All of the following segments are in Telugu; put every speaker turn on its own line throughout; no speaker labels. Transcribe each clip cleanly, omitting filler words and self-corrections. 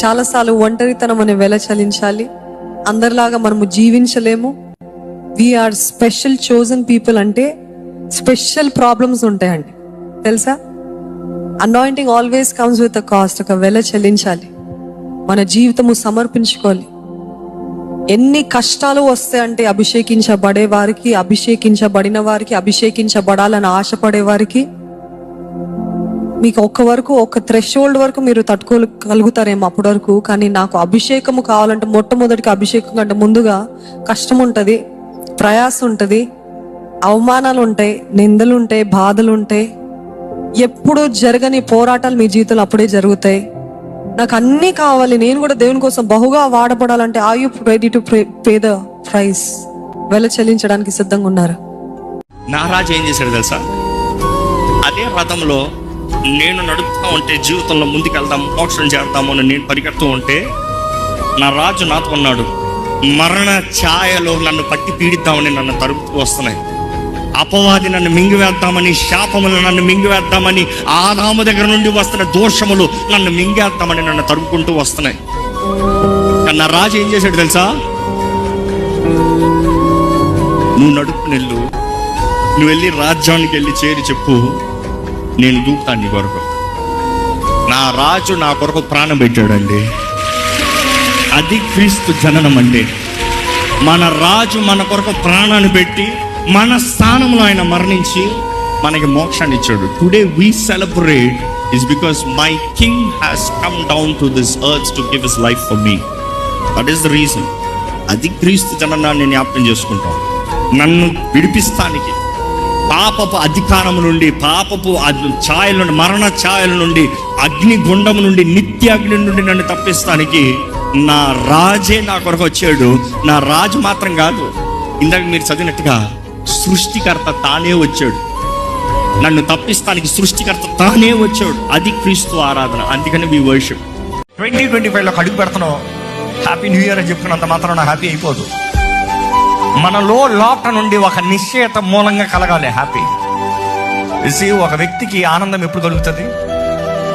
చాలాసార్లు ఒంటరితనం అనే వెల చలించాలి. అందరిలాగా మనము జీవించలేము. We are special chosen people. అంటే స్పెషల్ ప్రాబ్లమ్స్ ఉంటాయండి, తెలుసా? Anointing always comes with a cost. ఒక వెల చెల్లించాలి, మన జీవితము సమర్పించుకోవాలి. ఎన్ని కష్టాలు వస్తాయంటే అభిషేకించబడే వారికి, అభిషేకించబడిన వారికి, అభిషేకించబడాలని ఆశపడే వారికి, మీకు ఒక థ్రెషోల్డ్ వరకు మీరు తట్టుకోగలుగుతారేమో అప్పటి వరకు. కానీ నాకు అభిషేకము కావాలంటే మొట్టమొదటికి అభిషేకం కంటే ముందుగా కష్టం ఉంటుంది, ప్రయాసం ఉంటుంది, అవమానాలు ఉంటాయి, నిందలు ఉంటాయి, బాధలు ఉంటాయి. ఎప్పుడూ జరగని పోరాటాలు మీ జీవితంలో అప్పుడే జరుగుతాయి. నాకు అన్నీ కావాలి, నేను కూడా దేవుని కోసం బహుగా వాడబడాలంటే are you ready to pay the price? వెల చెల్లించడానికి సిద్ధంగా ఉన్నారు?
నా రాజు ఏం చేశాడు తెలుసా? అదే రథంలో నేను నడుపుతూ ఉంటే, జీవితంలో ముందుకెళ్దాం, మోక్షం చేద్దాము అని నేను పరిగెడుతూ ఉంటే, నా రాజు నాతో ఉన్నాడు. మరణ ఛాయలో నన్ను పట్టి పీడిద్దామని నన్ను తరుపుతూ వస్తున్నాయి. అపవాది నన్ను మింగివేద్దామని, శాపములు నన్ను మింగివేద్దామని, ఆదాము దగ్గర నుండి వస్తున్న దోషములు నన్ను మింగేద్దామని నన్ను తరుపుకుంటూ వస్తున్నాయి. కానీ నా రాజు ఏం చేశాడు తెలుసా? నువ్వు నడుపునెళ్ళు, నువ్వు వెళ్ళి రాజ్యానికి వెళ్ళి చేరి చెప్పు, నేను దూకుతాను నీ కొరకు. నా రాజు నా కొరకు ప్రాణం పెట్టాడండి. అది క్రీస్తు జననం అంటే. మన రాజు మన కొరకు ప్రాణాన్ని పెట్టి, మన స్థానంలో ఆయన మరణించి మనకి మోక్షాన్ని ఇచ్చాడు. Today we celebrate is because my king has come down to this earth to give his life for me. That is the reason. అది క్రీస్తు జననాన్ని జ్ఞాపకం చేసుకుంటాం. నన్ను విడిపిస్తానికి, పాపపు అధికారం నుండి, పాపపు ఛాయల నుండి, మరణ ఛాయల నుండి, అగ్ని గుండము నుండి, నిత్య అగ్ని నుండి నన్ను తప్పిస్తానికి నా రాజే నా కొరకు వచ్చాడు. నా రాజు మాత్రం కాదు, ఇందాక మీరు చదివినట్టుగా సృష్టికర్త తానే వచ్చాడు. నన్ను తప్పిస్తానికి సృష్టికర్త తానే వచ్చాడు. అది క్రీస్తు ఆరాధన. అందుకని మీ వర్షిప్.
2025లో అడుగు పెడుతున్నాం, హ్యాపీ న్యూ ఇయర్ అని చెప్పుకున్నంత మాత్రం నా హ్యాపీ అయిపోదు. మనలో లోపల నుండి ఒక నిశ్చయత మూలంగా కలగాలి హ్యాపీ. ఒక వ్యక్తికి ఆనందం ఎప్పుడు కలుగుతుంది?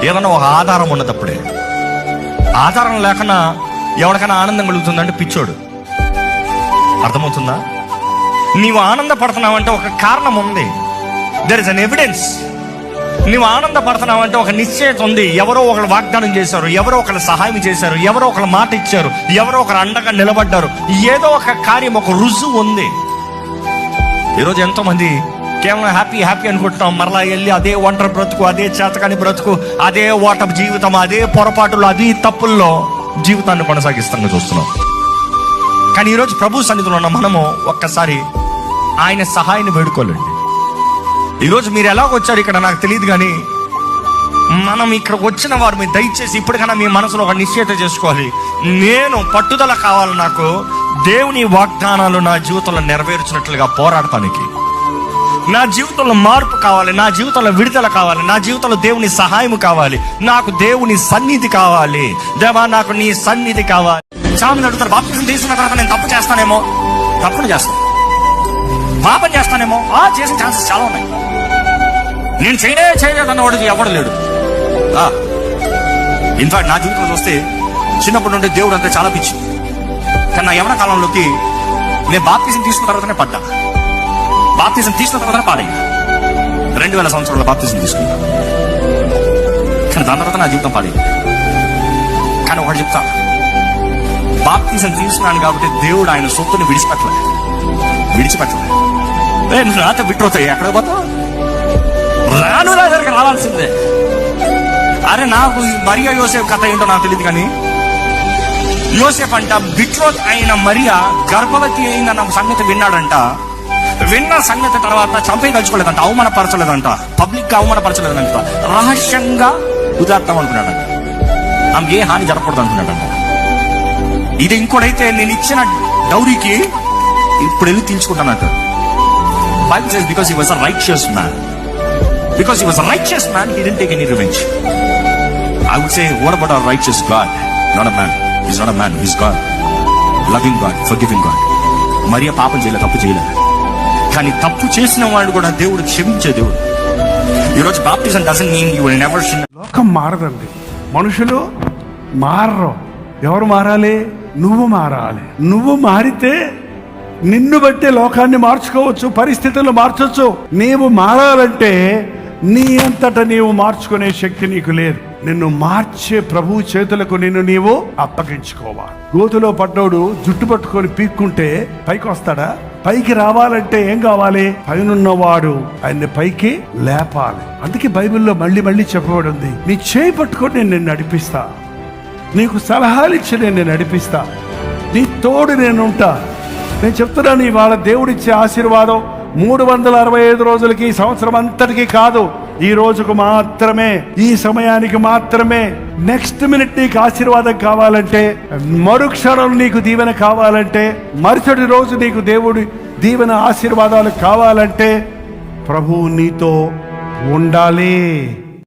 ఏదైనా ఒక ఆధారం ఉన్నదప్పుడే. ఆధారం లేకుండా ఎవరికైనా ఆనందం కలుగుతుందంటే పిచ్చోడు. అర్థమవుతుందా? నీవు ఆనందపడుతున్నావంటే ఒక కారణం ఉంది. There is an evidence. నీవు ఆనందపడుతున్నావంటే ఒక నిశ్చయత ఉంది. ఎవరో ఒకరు వాగ్దానం చేశారు, ఎవరో ఒకరు సహాయం చేశారు, ఎవరో ఒకరు మాట ఇచ్చారు, ఎవరో ఒకరు అండగా నిలబడ్డారు. ఏదో ఒక కార్యం, ఒక రుజువు ఉంది. ఈరోజు ఎంతో మంది కేవలం హ్యాపీ హ్యాపీ అనుకుంటున్నాం. మరలా వెళ్ళి అదే ఒంటరి బ్రతుకు, అదే చేతకాని బ్రతుకు, అదే ఓటమి జీవితం, అదే పొరపాటులో, అదే తప్పుల్లో జీవితాన్ని కొనసాగిస్తాను చూస్తున్నాం. కానీ ఈరోజు ప్రభు సన్నిధిలో ఉన్న మనము ఒక్కసారి ఆయన సహాయాన్ని వేడుకోలేండి. ఈరోజు మీరు ఎలాగొచ్చారు ఇక్కడ నాకు తెలియదు, కానీ మనం ఇక్కడ వచ్చిన వారు మీరు దయచేసి ఇప్పటికైనా మీ మనసులో ఒక నిశ్చయత చేసుకోవాలి. నేను పట్టుదల కావాలి, నాకు దేవుని వాగ్దానాలు నా జీవితంలో నెరవేర్చినట్లుగా పోరాడటానికి. నా జీవితంలో మార్పు కావాలి, నా జీవితంలో విడుదల కావాలి, నా జీవితంలో దేవుని సహాయం కావాలి, నాకు దేవుని సన్నిధి కావాలి. దేవా, నాకు నీ సన్నిధి కావాలి. చాలా మంది అడుగుతారు, బాప్తిజం తీసుకున్న తర్వాత నేను తప్పు చేస్తానేమో. తప్పకుండా చేస్తాను. పాపం చేస్తానేమో. చేసే ఛాన్సెస్ చాలా ఉన్నాయి. నేను చేయలేదన్న వాడు ఎవడు లేడు. ఇన్ఫాక్ట్ నా జీవితంలో చూస్తే చిన్నప్పటి నుండి దేవుడు అంతా చాలా పిచ్చి. కానీ నా యవ్వన కాలంలోకి నేను బాప్తిజం తీసుకున్న తర్వాతనే పడ్డా. బాప్తిజం తీసుకున్న తర్వాత పాడైంది. 2000 సంవత్సరాల బాప్తిజం తీసుకున్నా. కానీ దాని తర్వాత నా జీవితం పాడైంది. కానీ ఒకటి చెప్తా, బాప్తిజం తీసుకున్నాను కాబట్టి దేవుడు ఆయన సొత్తుని విడిచిపెట్టలే. నువ్వు నాతో విట్రోతాయి, ఎక్కడ పోతావు? రాను నా దగ్గరికి రావాల్సిందే. అరే, నాకు మరియా యోసేఫ్ కథ ఏంటో నాకు తెలియదు, కానీ యోసేఫ్ అంట బిట్రోత్ అయిన మరియా గర్భవతి అయిందన్న సంగతి విన్నాడంట. విన్న సంగతి తర్వాత చంపేయదలుచుకోలేదంట, అవమానపరచలేదంట, పబ్లిక్ గా అవమానపరచలేదంట, రహస్యంగా ఉదార్థం అనుకున్నాడంట. ఆమె ఏ హాని జరగకూడదు అనుకున్నాడంట. ఇది ఇంకోటైతే నేను ఇచ్చిన డౌరీకి ఇప్పుడు వెళ్ళి తీర్చుకుంటానంట. Bible says because he was a righteous man. Because he was a righteous man, he didn't take any revenge. I would say, what about our righteous God? Not a man. He's not a man. He's God. Loving God, forgiving God. Mariya పాపం చేయలేదు, తప్పు చేయలేదు. కానీ తప్పు చేసిన వాళ్ళు కూడా దేవుడు క్షమించే దేవుడు. ఈరోజు baptism doesn't mean you will never sin.
లోకం మారదండి. మనుషులు మారరు. ఎవరు మారాలి? నువ్వు మారాలి. నువ్వు మారితే నిన్ను బట్టే లోకాన్ని మార్చుకోవచ్చు, పరిస్థితులు మార్చొచ్చు. నీవు మారాలంటే నీ అంతటా నీవు మార్చుకునే శక్తి నీకు లేదు. నిన్ను మార్చే ప్రభువు చేతులకు నిన్ను నీవు అప్పగించుకోవాలి. గోతులో పడ్డోడు జుట్టు పట్టుకొని పీక్కుంటే పైకి వస్తాడా? పైకి రావాలంటే ఏం కావాలి? పైనున్నవాడు ఆయన్ని పైకి లేపాలి. అందుకే బైబిల్లో మళ్ళీ మళ్ళీ చెప్పబడి ఉంది, నీ చేయి పట్టుకొని నేను నిన్ను నడిపిస్తా, నీకు సలహాలు ఇచ్చి నేను నడిపిస్తా, నీ తోడు నేనుంటా. నేను చెప్తున్నాను, ఇవాళ దేవుడిచ్చే ఆశీర్వాదం 365 రోజులకి, సంవత్సరం అంతటికి కాదు, ఈ రోజుకు మాత్రమే, ఈ సమయానికి మాత్రమే. నెక్స్ట్ మినిట్ నీకు ఆశీర్వాదం కావాలంటే, మరుక్షణం నీకు దీవెన కావాలంటే, మరుసటి రోజు నీకు దేవుడి దీవెన ఆశీర్వాదాలు కావాలంటే ప్రభువు నీతో ఉండాలి.